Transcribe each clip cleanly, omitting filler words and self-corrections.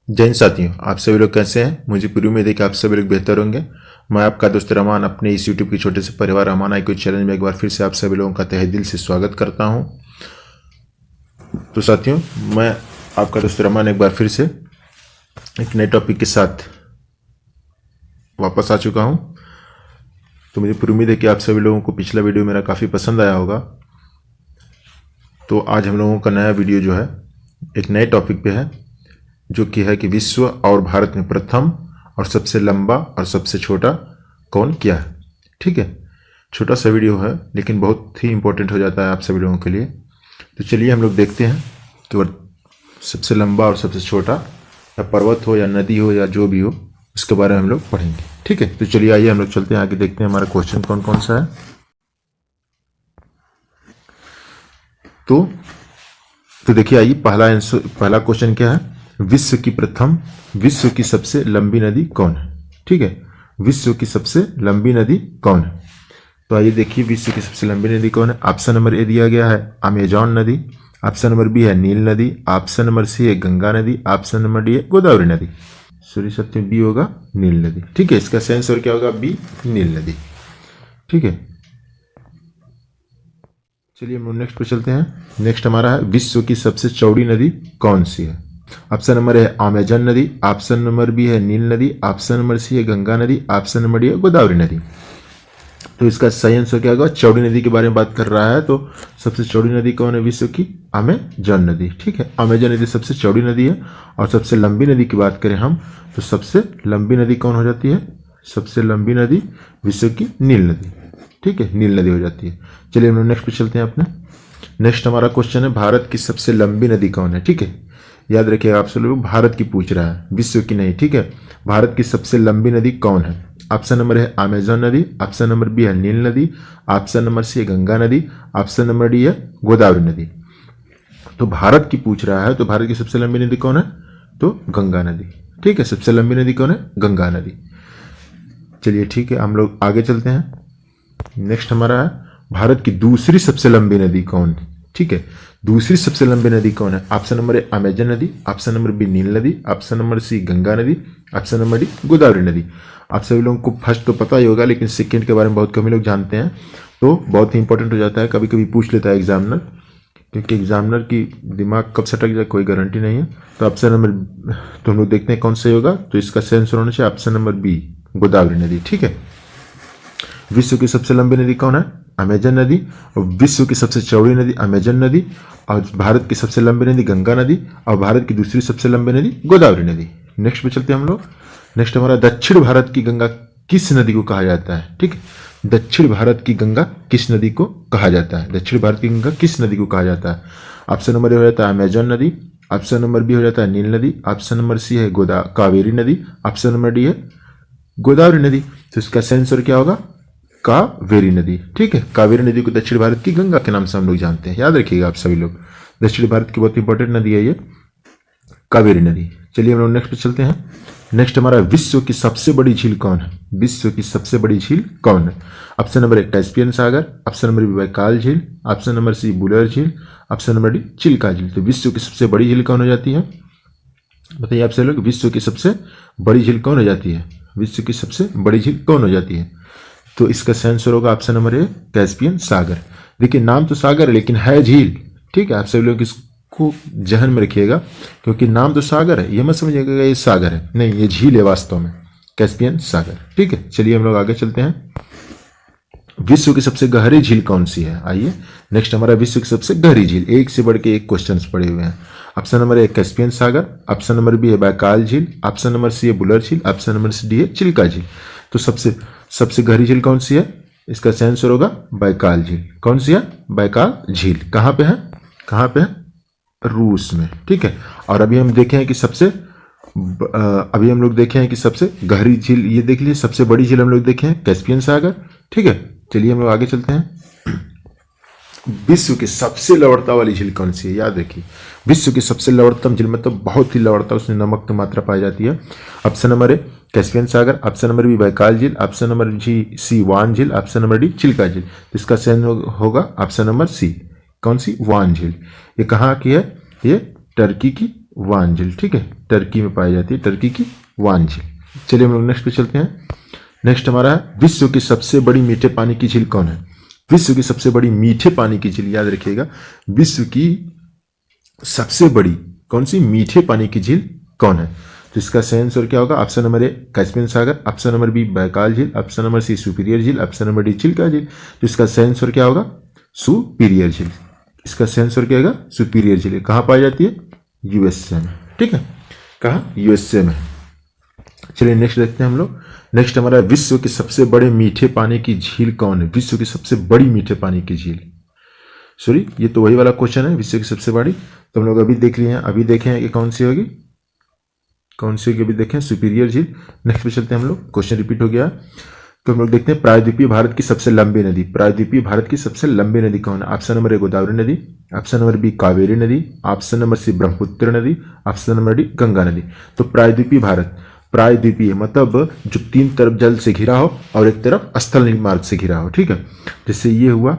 जय हिंद साथियों, आप सभी लोग कैसे हैं। मुझे पूरी उम्मीद है कि आप सभी लोग बेहतर होंगे। मैं आपका दोस्त रहमान अपने इस यूट्यूब के छोटे से परिवार रहमान आई क्विज चैलेंज में एक बार फिर से आप सभी लोगों का तहे दिल से स्वागत करता हूं। तो साथियों, मैं आपका दोस्त रहमान एक बार फिर से एक नए टॉपिक के साथ वापस आ चुका हूं। तो मुझे पूरी उम्मीद है कि आप सभी लोगों को पिछला वीडियो मेरा काफ़ी पसंद आया होगा। तो आज हम लोगों का नया वीडियो जो है एक नए टॉपिक पे है, जो कि है कि विश्व और भारत में प्रथम और सबसे लंबा और सबसे छोटा कौन क्या है। ठीक है, छोटा सा वीडियो है लेकिन बहुत ही इंपॉर्टेंट हो जाता है आप सभी लोगों के लिए। तो चलिए हम लोग देखते हैं कि सबसे लंबा और सबसे छोटा, या पर्वत हो या नदी हो या जो भी हो, उसके बारे में हम लोग पढ़ेंगे। ठीक है, तो चलिए आइए हम लोग चलते हैं आगे, देखते हैं हमारा क्वेश्चन कौन कौन सा है। तो देखिए, आइए पहला क्वेश्चन क्या है। विश्व की सबसे लंबी नदी कौन है। ठीक है, विश्व की सबसे लंबी नदी कौन है। तो आइए देखिए, विश्व की सबसे लंबी नदी कौन है। ऑप्शन नंबर ए दिया गया है अमेजॉन नदी, ऑप्शन नंबर बी है नील नदी, ऑप्शन नंबर सी है गंगा नदी, ऑप्शन नंबर डी है गोदावरी नदी। सॉरी सत्य बी होगा नील नदी। ठीक है, इसका सही आंसर क्या होगा, बी नील नदी। ठीक है, चलिए हम नेक्स्ट पे चलते हैं। नेक्स्ट हमारा है विश्व की सबसे चौड़ी नदी कौन सी है। ऑप्शन नंबर है अमेजन नदी, ऑप्शन नंबर बी है नील नदी, ऑप्शन नंबर सी है गंगा नदी, ऑप्शन नंबर डी है गोदावरी नदी। तो इसका सही आंसर क्या होगा, चौड़ी नदी के बारे में बात कर रहा है। तो सबसे चौड़ी नदी कौन है विश्व की, अमेजन नदी। ठीक है, अमेजन नदी सबसे चौड़ी नदी है। और सबसे लंबी नदी की बात करें हम, तो सबसे लंबी नदी कौन हो जाती है, सबसे लंबी नदी विश्व की नील नदी। ठीक है, नील नदी हो जाती है। चलिए हम लोग नेक्स्ट पे चलते हैं अपने। नेक्स्ट हमारा क्वेश्चन है भारत की सबसे लंबी नदी कौन है। ठीक है, याद रखिएगा, आप सब लोग भारत की पूछ रहा है, विश्व की नहीं। ठीक है, भारत की सबसे लंबी नदी कौन है। ऑप्शन नंबर है अमेजन नदी, ऑप्शन नंबर बी है नील नदी, ऑप्शन नंबर सी है गंगा नदी, ऑप्शन नंबर डी है गोदावरी नदी। तो भारत की पूछ रहा है, तो भारत की सबसे लंबी नदी कौन है, तो गंगा नदी। ठीक है, सबसे लंबी नदी कौन है, गंगा नदी। चलिए ठीक है, हम लोग आगे चलते हैं। नेक्स्ट हमारा है भारत की दूसरी सबसे लंबी नदी कौन। ठीक है, दूसरी सबसे लंबी नदी कौन है। ऑप्शन नंबर ए अमेजन नदी, ऑप्शन नंबर बी नील नदी, ऑप्शन नंबर सी गंगा नदी, ऑप्शन नंबर डी गोदावरी नदी। आप सभी लोगों को फर्स्ट तो पता ही होगा, लेकिन सेकंड के बारे में बहुत कम ही लोग जानते हैं। तो बहुत ही इंपॉर्टेंट हो जाता है, कभी कभी पूछ लेता है एग्जामिनर, क्योंकि एग्जामिनर की दिमाग कब सटक जाए कोई गारंटी नहीं है। तो ऑप्शन नंबर, तो हम लोग देखते हैं कौन सही होगा। तो इसका सही आंसर होना चाहिए ऑप्शन नंबर बी गोदावरी नदी। ठीक है, विश्व की सबसे लंबी नदी कौन है, अमेजन नदी। और विश्व की सबसे चौड़ी नदी अमेजन नदी, और भारत की सबसे लंबी नदी गंगा नदी, और भारत की दूसरी सबसे लंबी नदी गोदावरी नदी। नेक्स्ट पे चलते हैं हम लोग। नेक्स्ट हमारा दक्षिण भारत की गंगा किस नदी को कहा जाता है। ठीक है, दक्षिण भारत की गंगा किस नदी को कहा जाता है, दक्षिण भारत की गंगा किस नदी को कहा जाता है। ऑप्शन नंबर ए हो जाता है अमेजन नदी, ऑप्शन नंबर बी हो जाता है नील नदी, ऑप्शन नंबर सी है कावेरी नदी, ऑप्शन नंबर डी है गोदावरी नदी। तो इसका सही आंसर क्या होगा, कावेरी नदी। ठीक है, कावेरी नदी को दक्षिण भारत की गंगा के नाम से हम लोग जानते हैं, याद रखिएगा आप सभी लोग। दक्षिण भारत की बहुत इंपॉर्टेंट नदी है ये कावेरी नदी। चलिए हम लोग नेक्स्ट पे चलते हैं। नेक्स्ट हमारा विश्व की सबसे बड़ी झील कौन है, विश्व की सबसे बड़ी झील कौन है। ऑप्शन नंबर ए कैस्पियन सागर, ऑप्शन नंबर बी बैकाल झील, ऑप्शन नंबर सी बुलर झील, ऑप्शन नंबर डी चिल्का झील। तो विश्व की सबसे बड़ी झील कौन हो जाती है, बताइए आप सभी लोग, विश्व की सबसे बड़ी झील कौन हो जाती है, विश्व की सबसे बड़ी झील कौन हो जाती है। तो इसका सही आंसर होगा ऑप्शन नंबर ए कैस्पियन सागर। देखिए नाम तो सागर है लेकिन है झील। ठीक है, आप सभी लोग इसको जहन में रखिएगा, क्योंकि नाम तो सागर है, ये मत समझिएगा ये सागर है, नहीं ये झील है वास्तव में, कैस्पियन सागर। ठीक है, चलिए हम लोग आगे चलते हैं। विश्व की सबसे गहरी झील कौन सी है। आइए नेक्स्ट हमारा विश्व की सबसे गहरी झील, एक से बढ़ के एक क्वेश्चन पड़े हुए हैं। ऑप्शन नंबर ए कैस्पियन सागर, ऑप्शन नंबर बी है बैकाल झील, ऑप्शन नंबर सी है बुलर झील, ऑप्शन नंबर डी है चिल्का झील। तो सबसे गहरी झील कौन सी है, इसका सही आंसर होगा बैकाल झील। कौन सी है, बैकाल झील। कहाँ पे है, कहाँ पे है, रूस में। ठीक है, और अभी हम देखे हैं कि सबसे गहरी झील ये देख लीजिए, सबसे बड़ी झील हम लोग देखे हैं कैस्पियन सागर। ठीक है, चलिए हम लोग आगे चलते हैं। विश्व की सबसे लवणता वाली झील कौन सी है, याद रखिए, विश्व की सबसे लवणतम झील मतलब बहुत ही लवणता, उसमें नमक की मात्रा पाई जाती है। ऑप्शन नंबर ए कैस्पियन सागर, ऑप्शन नंबर बी बैकाल झील, ऑप्शन नंबर सी वान झील, ऑप्शन नंबर डी चिल्का झील। इसका सही होगा ऑप्शन नंबर सी, कौन सी, वान झील। ये कहाँ की है, ये टर्की की वान झील, ठीक है, टर्की में पाई जाती है, टर्की की वान झील। चलिए हम लोग नेक्स्ट पे चलते हैं। नेक्स्ट हमारा है विश्व की सबसे बड़ी मीठे पानी की झील कौन है? विश्व की सबसे बड़ी मीठे पानी की झील, याद रखिएगा, विश्व की सबसे बड़ी कौन सी मीठे पानी की झील कौन है? तो इसका सही आंसर क्या होगा? ऑप्शन नंबर ए कैस्पियन सागर, ऑप्शन नंबर बी बैकाल झील, ऑप्शन नंबर सी सुपीरियर झील, ऑप्शन नंबर डी चिल्का झील। तो इसका सही आंसर क्या होगा? सुपीरियर झील। इसका सही आंसर क्या होगा? सुपीरियर झील। कहाँ पाई जाती है? यूएसए में, ठीक है, कहाँ? यूएसए में। चलिए नेक्स्ट देखते हैं हम लोग। नेक्स्ट हमारा विश्व के सबसे बड़े मीठे पानी की झील कौन है? विश्व की सबसे बड़ी मीठे पानी की झील, सॉरी ये तो वही वाला क्वेश्चन है, विश्व की सबसे बड़ी। तो हम लोग अभी देख लिए हैं, अभी देखे हैं कि कौन सी होगी, कौन सी होगी, अभी देखें सुपीरियर झील। नेक्स्ट पे चलते हैं हम लोग, क्वेश्चन रिपीट हो गया। तो हम लोग देखते हैं प्रायद्वीपीय भारत की सबसे लंबी नदी, प्रायद्वीपीय भारत की सबसे लंबी नदी कौन है? ऑप्शन नंबर ए गोदावरी नदी, ऑप्शन नंबर बी कावेरी नदी, ऑप्शन नंबर सी ब्रह्मपुत्र नदी, ऑप्शन नंबर डी गंगा नदी। तो प्रायद्वीपीय भारत, प्रायद्वीपीय मतलब जो तीन तरफ जल से घिरा हो और एक तरफ स्थल मार्ग से घिरा हो, ठीक है, जैसे ये हुआ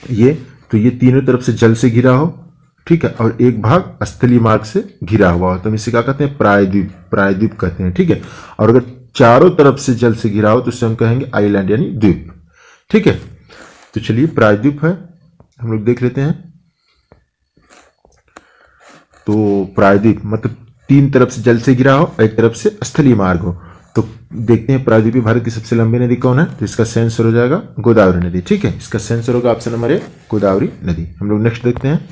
ये, तो ये तीनों तरफ से जल से घिरा हो, ठीक है, और एक भाग स्थलीय मार्ग से घिरा हुआ हो, तो हम इसे क्या कहते हैं? प्रायद्वीप, प्रायद्वीप कहते हैं, ठीक है। और अगर चारों तरफ से जल से घिरा हो तो उसे हम कहेंगे आइलैंड यानी द्वीप, ठीक है। तो चलिए प्रायद्वीप है, हम लोग देख लेते हैं। तो प्रायद्वीप मतलब तीन तरफ से जल से घिरा हो, एक तरफ से स्थलीय मार्ग हो। तो देखते हैं प्रायद्वीपीय भारत की सबसे लंबी नदी कौन है? तो इसका सही आंसर हो जाएगा गोदावरी नदी, ठीक है, इसका सही आंसर होगा ऑप्शन नंबर ए गोदावरी नदी। हम लोग नेक्स्ट देखते हैं।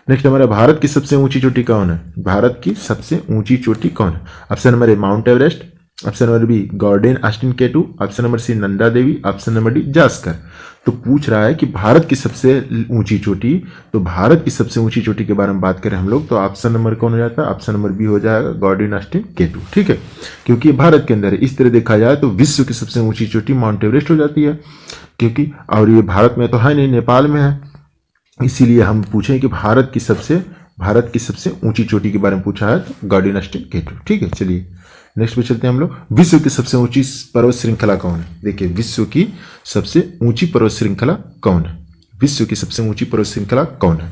नेक्स्ट हमारा भारत की सबसे ऊंची चोटी कौन है? भारत की सबसे ऊंची चोटी कौन है? Option number A Mount Everest, option number B Gordon Austen K2, option number C Nanda Devi, option number D Zanskar. तो पूछ रहा है कि भारत की सबसे ऊंची चोटी, तो भारत की सबसे ऊंची चोटी के बारे में बात करें हम लोग तो ऑप्शन नंबर कौन हो जाता है? ऑप्शन नंबर बी हो जाएगा गॉर्डन ऑस्टिन केटू, ठीक है, क्योंकि ये भारत के अंदर है। इस तरह देखा जाए तो विश्व की सबसे ऊंची चोटी माउंट एवरेस्ट हो जाती है, क्योंकि और ये भारत में तो है नहीं, नेपाल में है, इसीलिए हम पूछें कि भारत की सबसे ऊंची चोटी के बारे में पूछा है तो गॉर्डन ऑस्टिन केटू, ठीक है। चलिए नेक्स्ट पे चलते हैं हम लोग। विश्व की सबसे ऊंची पर्वत श्रृंखला कौन है? देखिए विश्व की सबसे ऊंची पर्वत श्रृंखला कौन है? विश्व की सबसे ऊंची पर्वत श्रृंखला कौन है?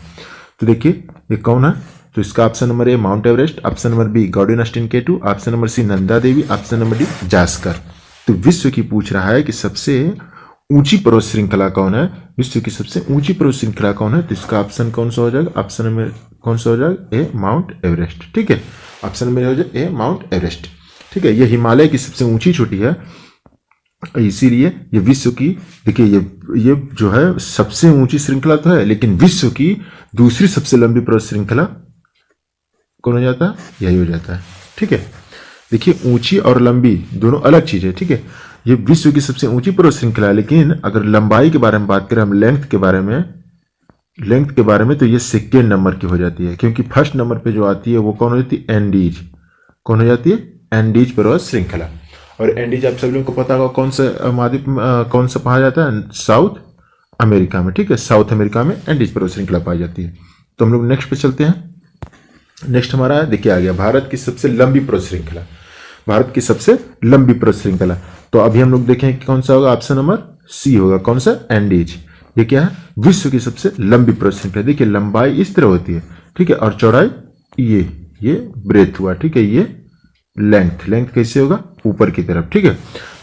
तो देखिए ये कौन है? तो इसका option number A Mount Everest, option number B Gordon Austen K2, option number C Nanda Devi, option number D Zanskar. तो विश्व की पूछ रहा है कि सबसे ऊंची पर्वत श्रृंखला कौन है? विश्व की सबसे ऊंची पर्वत श्रृंखला कौन है? तो इसका ऑप्शन कौन सा हो जाएगा? ऑप्शन नंबर कौन सा हो जाएगा? ए माउंट एवरेस्ट, ठीक है, ऑप्शन नंबर हो जाएगा ए माउंट एवरेस्ट, ठीक है। ये हिमालय की सबसे ऊंची चोटी है, इसीलिए ये विश्व की, देखिए ये जो है सबसे ऊंची श्रृंखला तो है, लेकिन विश्व की दूसरी सबसे लंबी पर्वत श्रृंखला कौन हो जाता है? यही हो जाता है, ठीक है। देखिए ऊंची और लंबी दोनों अलग चीज है, ठीक है। ये विश्व की सबसे ऊंची पर्वत श्रृंखला है, लेकिन अगर लंबाई के बारे में बात करें हम, लेंथ के बारे में तो ये सेकेंड नंबर की हो जाती है, क्योंकि फर्स्ट नंबर पे जो आती है वो कौन हो जाती है? एंडीज, कौन हो जाती है? एंडीज पर्वत श्रृंखला। और एंडीज आप सब लोगों को पता होगा कौन सा पाया जाता है? साउथ अमेरिका में, ठीक है, साउथ अमेरिका में एंडीज पर्वत श्रृंखला पाई जाती है। तो हम लोग नेक्स्ट पे चलते हैं। नेक्स्ट हमारा देखिए आ गया भारत की सबसे लंबी पर्वत श्रृंखला, भारत की सबसे लंबी पर्वत श्रृंखला। तो अभी हम लोग देखें कि कौन सा होगा? ऑप्शन नंबर सी होगा, कौन सा? एंडीज। ये क्या है? विश्व की सबसे लंबी पर्वत श्रृंखला। देखिए लंबाई इस तरह होती है, ठीक है, और चौड़ाई ये ब्रेथ हुआ, ठीक है, ये लेंथ कैसे होगा? ऊपर की तरफ, ठीक है।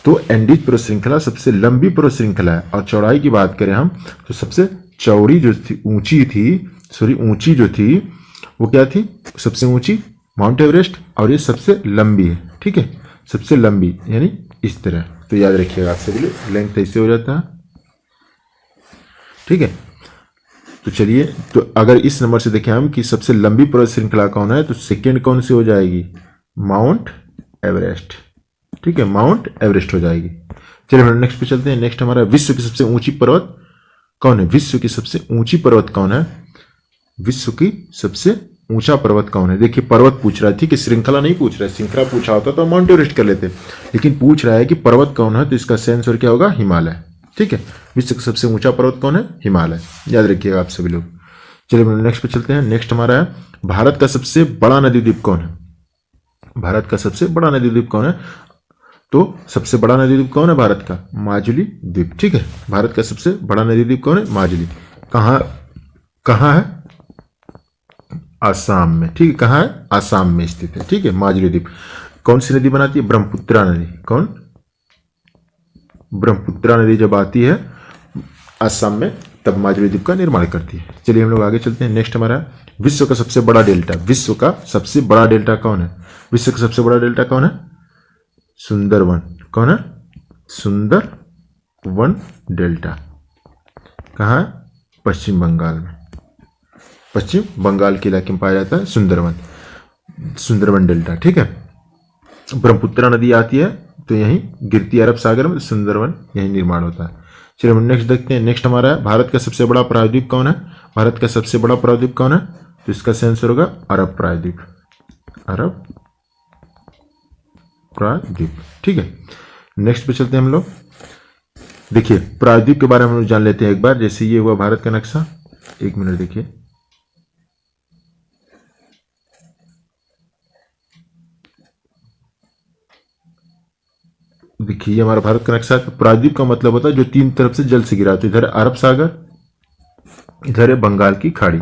तो एंडीज पर्वत श्रृंखला सबसे लंबी पर्वत श्रृंखला है। और चौड़ाई की बात करें हम तो सबसे चौड़ी जो थी, ऊंची जो थी वो क्या थी? सबसे ऊंची माउंट एवरेस्ट, और ये सबसे लंबी है, ठीक है, सबसे लंबी यानी इस तरह। तो याद रखिएगा आपसे लिए लेंथ ऐसे हो जाता है, ठीक है। तो चलिए, तो अगर इस नंबर से देखें हम कि सबसे लंबी पर्वत श्रृंखला कौन है, तो सेकेंड कौन सी हो जाएगी? माउंट एवरेस्ट, ठीक है, माउंट एवरेस्ट हो जाएगी। चलिए हम नेक्स्ट पे चलते हैं। नेक्स्ट हमारा विश्व की सबसे ऊंची पर्वत कौन है? विश्व की सबसे ऊंची पर्वत कौन है? विश्व की सबसे ऊंचा पर्वत कौन है? देखिए पर्वत पूछ रहा है, ठीक है, श्रृंखला नहीं पूछ रहा है। श्रृंखला पूछा होता तो माउंट एवरेस्ट कर लेते, लेकिन पूछ रहा है कि पर्वत कौन है, तो इसका सही आंसर क्या होगा? हिमालय, ठीक है। विश्व का सबसे ऊंचा पर्वत कौन है? हिमालय, याद रखिएगा आप सभी लोग। चलिए नेक्स्ट पे चलते हैं। नेक्स्ट हमारा है भारत का सबसे बड़ा नदी द्वीप कौन है? भारत का सबसे बड़ा नदी द्वीप कौन है? तो सबसे बड़ा नदी द्वीप कौन है भारत का? माजुली द्वीप, ठीक है। भारत का सबसे बड़ा नदी द्वीप कौन है? माजुली। कहाँ है? आसाम में, ठीक है। कहाँ है? आसाम में स्थित है, ठीक है। माजुली द्वीप कौन सी नदी बनाती है? ब्रह्मपुत्रा नदी। कौन? ब्रह्मपुत्रा नदी जब आती है आसाम में तब माजुली द्वीप का निर्माण करती है। चलिए हम लोग आगे चलते हैं। नेक्स्ट हमारा विश्व का सबसे बड़ा डेल्टा। विश्व का सबसे बड़ा डेल्टा कौन है? विश्व का सबसे बड़ा डेल्टा कौन है? सुंदरवन। कौन है? सुंदरवन डेल्टा। कहाँ है? पश्चिम बंगाल में। पश्चिम बंगाल के इलाके में पाया जाता है सुंदरवन, सुंदरवन डेल्टा, ठीक है। ब्रह्मपुत्रा नदी आती है तो यहीं गिरती है अरब सागर में, सुंदरवन यहीं निर्माण होता है। चलिए हम नेक्स्ट देखते हैं। नेक्स्ट हमारा है भारत का सबसे बड़ा प्रायद्वीप कौन है? भारत का सबसे बड़ा प्रायद्वीप कौन है? तो इसका आंसर होगा अरब प्रायद्वीप। अरब प्रायद्वीप, ठीक है। नेक्स्ट पे चलते हैं हम लोग। देखिए प्रायद्वीप के बारे में हम लोग जान लेते हैं एक बार। जैसे ये हुआ भारत का नक्शा, एक मिनट देखिए। देखिए ये हमारा भारत का नक्शा है। प्रायद्वीप का मतलब होता है जो तीन तरफ से जल से घिरा। तो इधर अरब सागर, इधर है बंगाल की खाड़ी,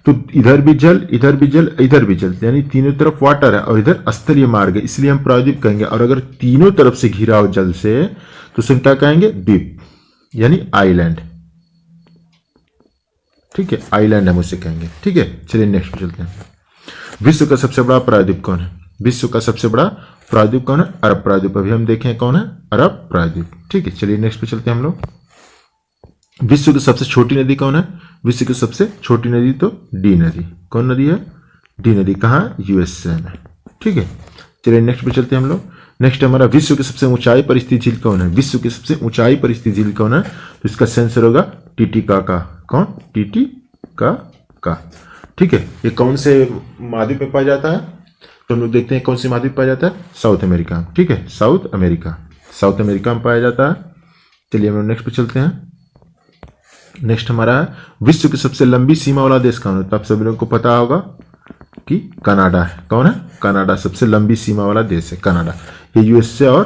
तो इधर भी जल, इधर भी जल, इधर भी जल, यानी तीनों तरफ वाटर है, और इधर स्थलीय मार्ग है, इसलिए हम प्रायद्वीप कहेंगे। और अगर तीनों तरफ से घिरा हो जल से तो उसे क्या कहेंगे? द्वीप, यानी आइलैंड, ठीक है। आइलैंड हम उसे कहेंगे, ठीक है। चलिए नेक्स्ट पे चलते हैं। विश्व का सबसे बड़ा प्रायद्वीप कौन है? विश्व का सबसे बड़ा प्रायद्वीप कौन है? अरब प्रायद्वीप। अभी हम देखें कौन है? अरब प्रायद्वीप, ठीक है। चलिए नेक्स्ट पे चलते हैं हम लोग। विश्व की सबसे छोटी नदी कौन है? विश्व की सबसे छोटी नदी तो डी नदी। कौन नदी है? डी नदी। कहाँ? यूएसए में, ठीक है। चलिए नेक्स्ट पे चलते हैं हम लोग। नेक्स्ट हमारा विश्व की सबसे ऊंचाई पर स्थित झील कौन है? विश्व की सबसे ऊंचाई पर स्थित झील कौन है? तो इसका आंसर होगा टीटीकाका। कौन? टीटीकाका, ठीक है। ये कौन से महाद्वीप में पाया जाता है? तो हम लोग देखते हैं कौन सी महाद्वीप पाया जाता है? साउथ अमेरिका, ठीक है। साउथ अमेरिका, साउथ अमेरिका में पाया जाता है। चलिए हम लोग नेक्स्ट पे चलते हैं। नेक्स्ट हमारा है विश्व की सबसे लंबी सीमा वाला देश कौन है? तो आप सभी लोगों को पता होगा कि कनाडा है। कौन है? कनाडा सबसे लंबी सीमा वाला देश है, कनाडा। ये यूएसए और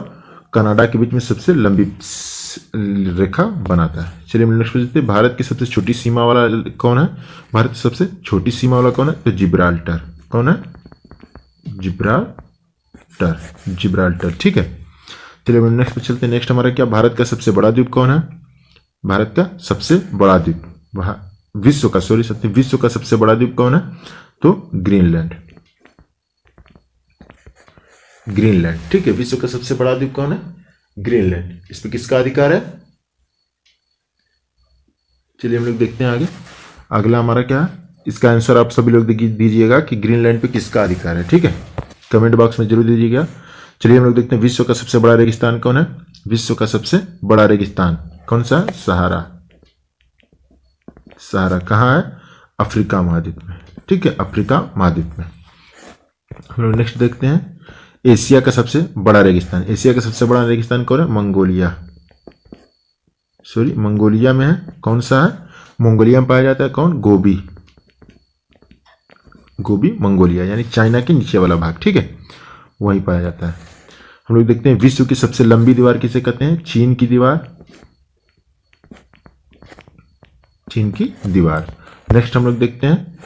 कनाडा के बीच में सबसे लंबी रेखा बनाता है। चलिए हम नेक्स्ट पे चलते हैं। भारत की सबसे छोटी सीमा वाला कौन है? भारत की सबसे छोटी सीमा वाला कौन है? तो जिब्राल्टर। कौन है? जिब्राल्टर, जिब्राल्टर, ठीक है। चलिए हम नेक्स्ट पे चलते हैं। नेक्स्ट हमारा क्या? भारत का सबसे बड़ा द्वीप कौन है? भारत का सबसे बड़ा द्वीप, विश्व का, सॉरी सत्य, विश्व का सबसे बड़ा द्वीप कौन है? तो ग्रीनलैंड, ग्रीनलैंड, ठीक है। विश्व का सबसे बड़ा द्वीप कौन है? ग्रीनलैंड। इस पर किसका अधिकार है? चलिए हम लोग देखते हैं आगे। अगला हमारा क्या है? इसका आंसर आप सभी लोग दीजिएगा कि ग्रीनलैंड पे किसका अधिकार है, ठीक है। कमेंट बॉक्स में जरूर दीजिएगा। चलिए हम लोग देखते हैं विश्व का सबसे बड़ा रेगिस्तान कौन है? विश्व का सबसे बड़ा रेगिस्तान कौन सा है? सहारा। सहारा कहाँ है? अफ्रीका महाद्वीप में, ठीक है। अफ्रीका महाद्वीप में। हम लोग नेक्स्ट देखते हैं एशिया का सबसे बड़ा रेगिस्तान। एशिया का सबसे बड़ा रेगिस्तान कौन है? मंगोलिया, सॉरी मंगोलिया में है। कौन सा है? मंगोलिया में पाया जाता है। कौन? गोबी, गोबी मंगोलिया, यानी चाइना के नीचे वाला भाग, ठीक है, वहीं पाया जाता है। हम लोग देखते हैं विश्व की सबसे लंबी दीवार किसे कहते हैं? चीन की दीवार, चीन की दीवार। नेक्स्ट हम लोग देखते हैं।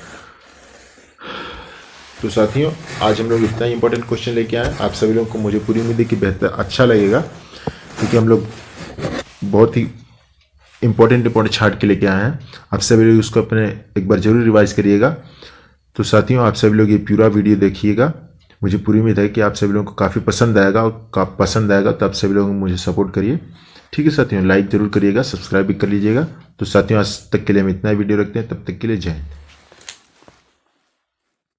तो साथियों आज हम लोग इतना ही इंपॉर्टेंट क्वेश्चन लेके आए। आप सभी लोगों को मुझे पूरी उम्मीद है कि बेहतर अच्छा लगेगा, क्योंकि हम लोग बहुत ही इंपॉर्टेंट छाट के लेके आए हैं। आप सभी लोग उसको अपने एक बार जरूर रिवाइज करिएगा। तो साथियों आप सभी लोग ये पूरा वीडियो देखिएगा। मुझे पूरी उम्मीद है कि आप सभी लोगों को काफ़ी पसंद आएगा, और पसंद आएगा तो आप सभी लोग मुझे सपोर्ट करिए, ठीक है साथियों। लाइक जरूर करिएगा, सब्सक्राइब भी कर लीजिएगा। तो साथियों आज तक के लिए हम इतना वीडियो रखते हैं, तब तक के लिए जय हिंद।